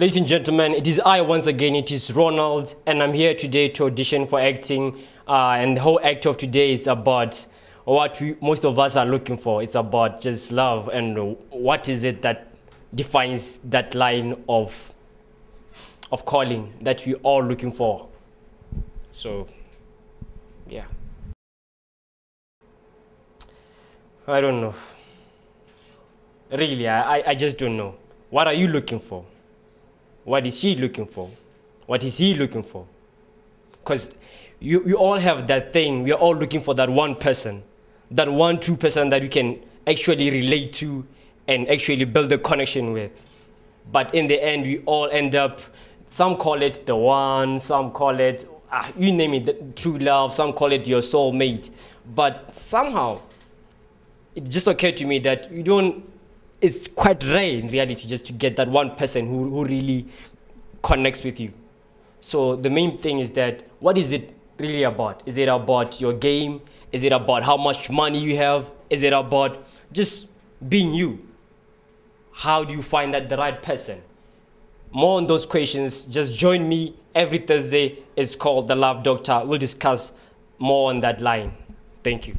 Ladies and gentlemen, it is I once again, it is Ronald, and I'm here today to audition for acting. And the whole act of today is about what most of us are looking for. It's about just love, and what is it that defines that line of calling that we're all looking for. So, yeah. I don't know. Really, I just don't know. What are you looking for? What is she looking for? What is he looking for? Because you all have that thing. We are all looking for that one person, that one true person that we can actually relate to and actually build a connection with. But in the end, we all end up, some call it the one, some call it, you name it, the true love, some call it your soulmate. But somehow, it just occurred to me that you don't, it's quite rare in reality just to get that one person who really connects with you. So the main thing is that, what is it really about? Is it about your game? Is it about how much money you have? Is it about just being you? How do you find that the right person? More on those questions, just join me every Thursday. It's called The Love Doctor. We'll discuss more on that line. Thank you.